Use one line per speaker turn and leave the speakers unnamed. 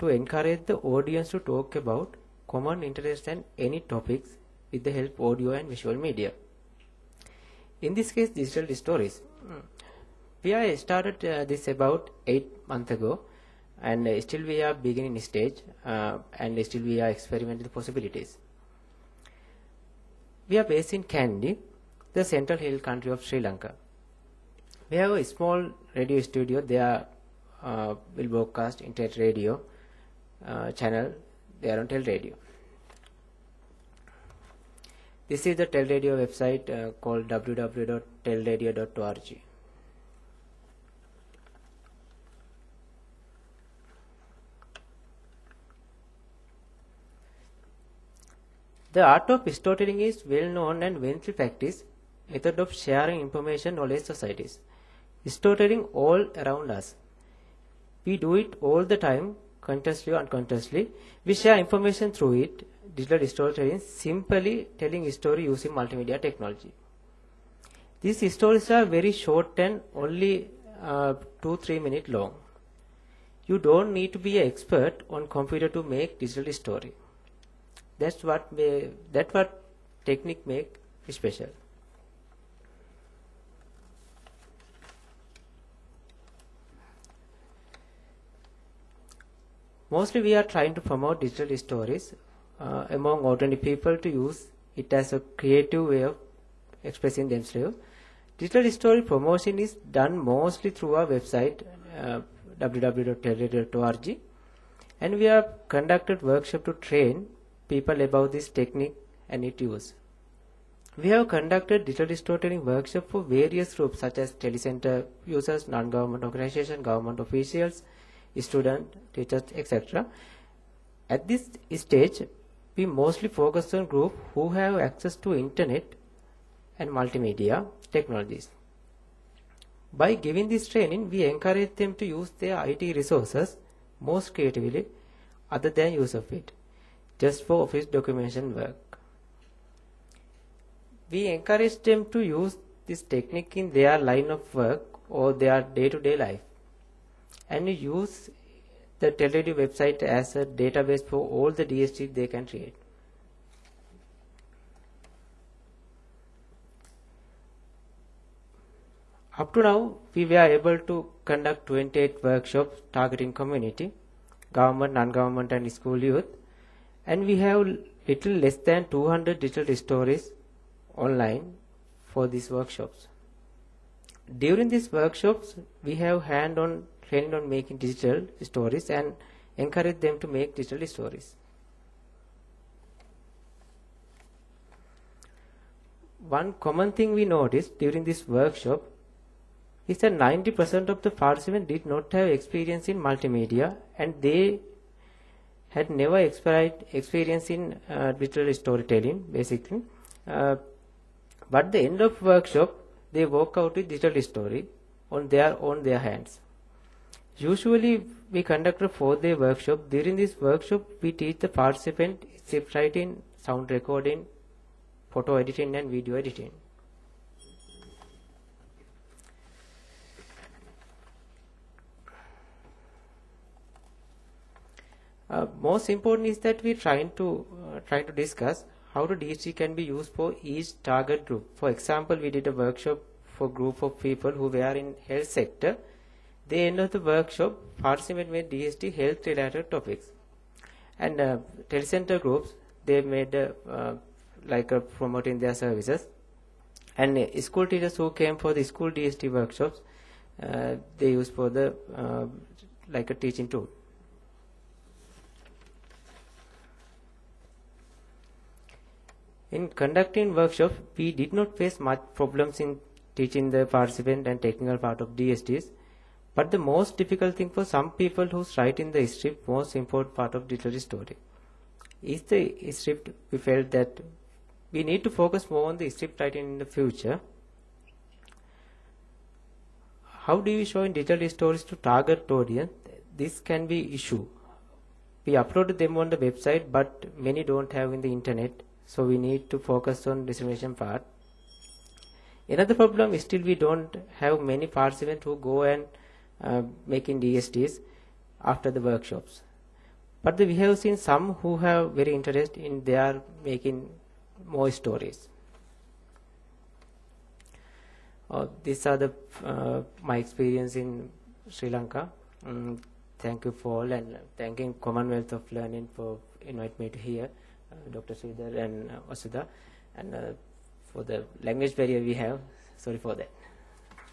to encourage the audience to talk about common interests and any topics with the help of audio and visual media. In this case, digital stories. We have started this about 8 months ago, and still we are beginning stage, and still we are experimenting the possibilities. We are based in Kandy, the central hill country of Sri Lanka. We have a small radio studio. There will broadcast internet radio channel. They are on Tel Radio. This is the Tel Radio website called www.telradio.org. The art of storytelling is well known and well practiced method of sharing information knowledge societies. Storytelling all around us. We do it all the time, consciously or unconsciously. We share information through it. Digital storytelling, simply telling a story using multimedia technology. These stories are very short and only 2-3 minutes long. You don't need to be an expert on computer to make digital story. That's what technique make special. Mostly we are trying to promote digital stories among ordinary people to use it as a creative way of expressing themselves. Digital story promotion is done mostly through our website www.telradio.org, and we have conducted workshop to train people about this technique and its use. We have conducted digital storytelling workshop for various groups such as telecenter users, non-government organizations, government officials, students, teachers, etc. At this stage, we mostly focus on groups who have access to internet and multimedia technologies. By giving this training, we encourage them to use their IT resources most creatively other than use of it, just for office documentation work. We encourage them to use this technique in their line of work or their day-to-day life, and use the TelRadio website as a database for all the DSTs they can create. Up to now, we were able to conduct 28 workshops targeting community, government, non-government and school youth, and we have little less than 200 digital stories online for these workshops. During these workshops, we have hand-on training on making digital stories and encourage them to make digital stories. One common thing we noticed during this workshop is that 90% of the participants did not have experience in multimedia, and they had never experience in digital storytelling basically. But at the end of workshop, they walk out with digital story on their hands. Usually we conduct a 4-day workshop. During this workshop, we teach the participant script writing, sound recording, photo editing and video editing. Most important is that we try to discuss how the DST can be used for each target group. For example, we did a workshop for a group of people who were in health sector. At the end of the workshop, participants made DST health related topics, and telecenter groups, they made promoting their services, and school teachers who came for the school DST workshops, they used for the a teaching tool. In conducting workshops, we did not face much problems in teaching the participant and technical part of DSTs, but the most difficult thing for some people who write in the script, most important part of digital story is the script. We felt that we need to focus more on the script writing in the future. How do we show in digital stories to target audience? This can be issue. We uploaded them on the website, but many don't have in the internet, so we need to focus on dissemination part. Another problem is still we don't have many participants who go and making DSTs after the workshops. But we have seen some who have very interest in they are making more stories. These are the my experience in Sri Lanka. Thank you for all, and thanking Commonwealth of Learning for invite me to here, Dr. Sridhar and Vasudha, and for the language barrier we have. Sorry for that.